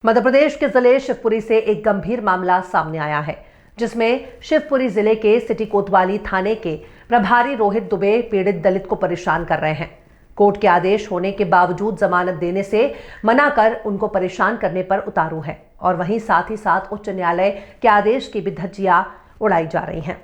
मध्य प्रदेश के जिले शिवपुरी से एक गंभीर मामला सामने आया है, जिसमें शिवपुरी जिले के सिटी कोतवाली थाने के प्रभारी रोहित दुबे पीड़ित दलित को परेशान कर रहे हैं। कोर्ट के आदेश होने के बावजूद जमानत देने से मना कर उनको परेशान करने पर उतारू है और वहीं साथ ही साथ उच्च न्यायालय के आदेश की भी धज्जियां उड़ाई जा रही हैं।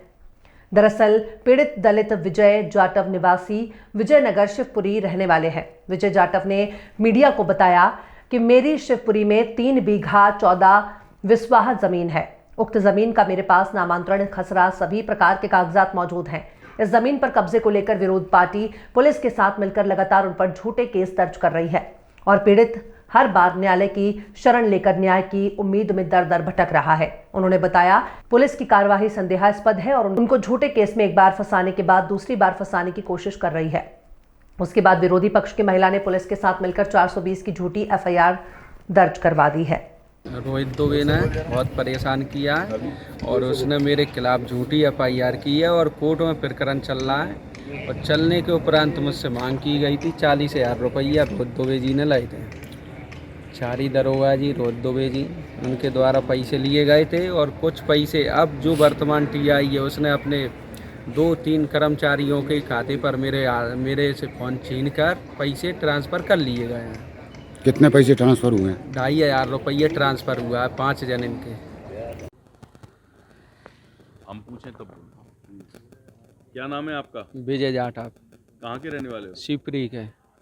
दरअसल पीड़ित दलित विजय जाटव निवासी विजयनगर शिवपुरी रहने वाले हैं। विजय जाटव ने मीडिया को बताया कि मेरी शिवपुरी में 3 बीघा 14 विस्वाह जमीन है। उक्त जमीन का मेरे पास नामांतरण, खसरा, सभी प्रकार के कागजात मौजूद हैं। इस जमीन पर कब्जे को लेकर विरोध पार्टी पुलिस के साथ मिलकर लगातार उन पर झूठे केस दर्ज कर रही है और पीड़ित हर बार न्यायालय की शरण लेकर न्याय की उम्मीद में दर दर भटक रहा है। उन्होंने बताया पुलिस की कार्यवाही संदेहास्पद है और उनको झूठे केस में एक बार फंसाने के बाद दूसरी बार फंसाने की कोशिश कर रही है। उसके बाद विरोधी पक्ष की महिला ने पुलिस के साथ मिलकर 420 की झूठी एफआईआर दर्ज करवा दी है। रोहित दुबे ने बहुत परेशान किया है और उसने मेरे खिलाफ झूठी एफआईआर की है और कोर्ट में प्रकरण चल रहा है और चलने के उपरांत मुझसे मांग की गई थी 40,000 रुपया रोहित दुबे जी ने लाए थे। चारी दरोगा जी, रोहित दुबे जी, उनके द्वारा पैसे लिए गए थे और कुछ पैसे अब जो वर्तमान टीआई है उसने अपने 2-3 कर्मचारियों के खाते पर मेरे से फ़ोन छीन कर पैसे ट्रांसफ़र कर लिए गए हैं। कितने पैसे ट्रांसफ़र हुए हैं? 2,500 रुपये ट्रांसफ़र हुआ है 5 जन इनके। हम पूछें तब क्या नाम है आपका? विजय जाटव। कहाँ के रहने वाले हो? शिवपुरी के।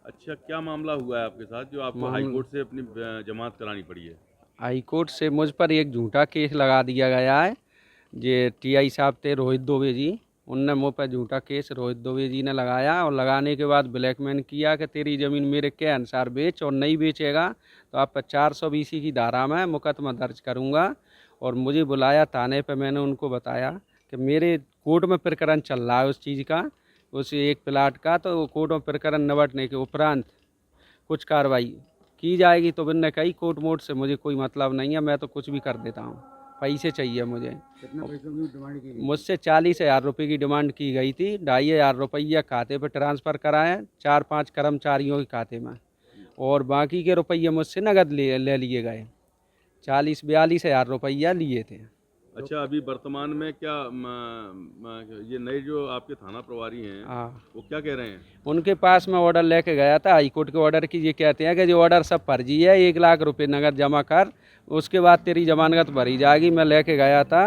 अच्छा, क्या मामला हुआ है आपके साथ जो आपको हाई कोर्ट से अपनी जमानत करानी पड़ी है? हाई कोर्ट से मुझ पर एक झूठा केस लगा दिया गया है। ये टीआई साहब थे रोहित दुबे जी, उनने मुँह पर झूठा केस रोहित दुबे जी ने लगाया और लगाने के बाद ब्लैकमेल किया कि तेरी ज़मीन मेरे के अनुसार बेच और नहीं बेचेगा तो आप 420 की धारा में मुकदमा दर्ज करूंगा। और मुझे बुलाया थाने पे, मैंने उनको बताया कि मेरे कोर्ट में प्रकरण चल रहा है उस चीज़ का, उस एक प्लाट का, तो कोर्ट में प्रकरण निपटने के उपरांत कुछ कार्रवाई की जाएगी। तो मैंने कही कोर्ट मोर्ट से मुझे कोई मतलब नहीं है, मैं तो कुछ भी कर देता हूँ, पैसे चाहिए मुझे। कितना पैसों की डिमांड की गई? मुझसे 40,000 रुपये की डिमांड की गई थी। 2,500 रुपया खाते पर ट्रांसफ़र कराएँ 4-5 कर्मचारियों के खाते में और बाकी के रुपये मुझसे नगद ले लिए गए। 40-42,000 रुपया लिए थे। अच्छा, अभी वर्तमान में क्या ये नए जो आपके थाना प्रभारी हैं हाँ, वो क्या कह रहे हैं? उनके पास मैं ऑर्डर लेके गया था हाई कोर्ट के ऑर्डर की। ये कहते हैं कि जो ऑर्डर सब फर्जी है, 1 लाख रुपए नगद जमा कर, उसके बाद तेरी जमानत भरी जाएगी। मैं लेके गया था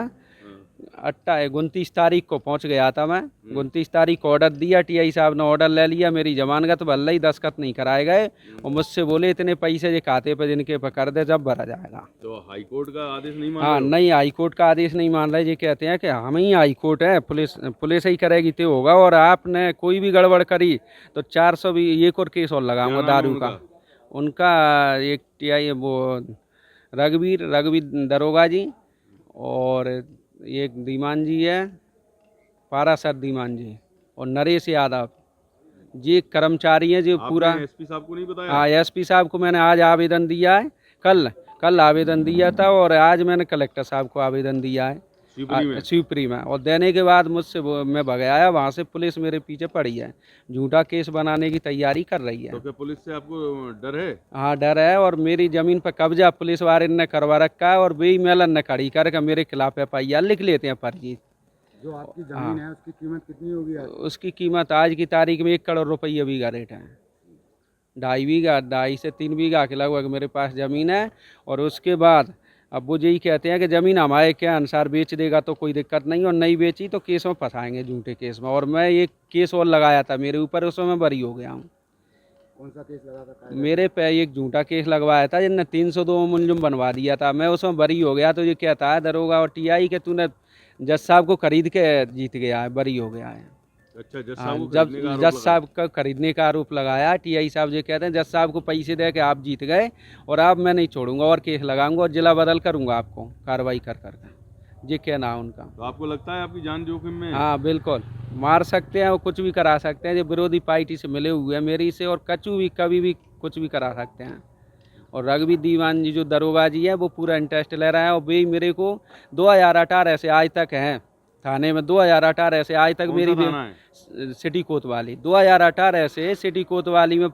29 तारीख को पहुंच गया था मैं। 29 तारीख को ऑर्डर दिया, टीआई साहब ने ऑर्डर ले लिया, मेरी जमानत भले ही दस्तखत नहीं कराए गए और मुझसे बोले इतने पैसे जो खाते पे जिनके पे कर दे जब भरा जाएगा। तो हाई कोर्ट का आदेश नहीं मान हाँ, रहे हो? नहीं, हाई कोर्ट का आदेश नहीं मान रहे। ये कहते हैं कि हम ही हाई कोर्ट है, पुलिस ही करेगी तो होगा और आपने कोई भी गड़बड़ करी तो 401 और केस और लगाऊंगा क्या नाम है दारू का। उनका एक टीआई वो रघुवीर दरोगा जी और एक धीमान जी है, पारासर धीमान जी और नरेश यादव जी कर्मचारी हैं जो पूरा। एसपी साहब को नहीं बताया? हाँ, एसपी साहब को मैंने आज आवेदन दिया है, कल आवेदन दिया था और आज मैंने कलेक्टर साहब को आवेदन दिया है शिवपुरी में। और देने के बाद मुझसे मैं भग आया, वहाँ से पुलिस मेरे पीछे पड़ी है, झूठा केस बनाने की तैयारी कर रही है। तो क्या पुलिस से आपको डर है? हाँ, डर है और मेरी ज़मीन पर कब्जा पुलिस वाले ने करवा रखा है और वही मेलन ने खड़ी करके मेरे खिलाफ एफआईआर लिख लेते हैं फर्जी। जो आपकी जमीन है उसकी कीमत कितनी होगी? उसकी कीमत आज की तारीख में 1 करोड़ रुपये बीघा रेट है। 2.5 से 3 बीघा के लगभग मेरे पास ज़मीन है। और उसके बाद अब वो यही कहते हैं कि ज़मीन हमारे के अनुसार बेच देगा तो कोई दिक्कत नहीं और नहीं बेची तो केस में फंसाएंगे, झूठे केस में। और मैं एक केस और लगाया था मेरे ऊपर, उसमें मैं बरी हो गया हूँ। कौन सा केस लगा था? मेरे पे एक झूठा केस लगवाया था जिनने 302 मुलजिम बनवा दिया था, मैं उसमें बरी हो गया। तो ये कहता है दरोगा और टीआई के तूने जज साहब को खरीद के जीत गया है, बरी हो गया है। अच्छा, जज साहब का खरीदने का आरोप लगाया। टीआई साहब जो कहते हैं जज साहब को पैसे दे के आप जीत गए और आप मैं नहीं छोड़ूंगा और केस लगाऊंगा और जिला बदल करूंगा आपको कार्रवाई कर ये कहना है उनका। तो आपको लगता है आपकी जान जोखिम में? हाँ, बिल्कुल मार सकते हैं और कुछ भी करा सकते हैं। जो विरोधी पार्टी से मिले हुए हैं मेरी से और कभी भी कुछ भी करा सकते हैं। और रघुवीर दीवान जी जो दरोगा जी है वो पूरा इंटरेस्ट ले रहा है और वे मेरे को 2018 से आज तक हैं थाने में। 2018 से आज तक मेरी सिटी कोतवाली 2018 से सिटी कोतवाली में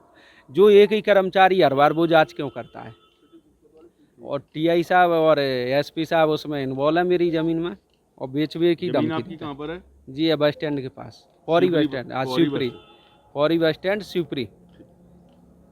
जो एक ही कर्मचारी हर बार वो जांच क्यों करता है? और टीआई साहब और एसपी साहब उसमें इन्वॉल्व है मेरी ज़मीन में, और बेचवे की जमीन धमकी आपकी दी। कहाँ पर है? जी है बस स्टैंड के पास, पौरी बस स्टैंड, हाँ पौरी शिवपुरी, बस। Pauri bus stand Shivpuri.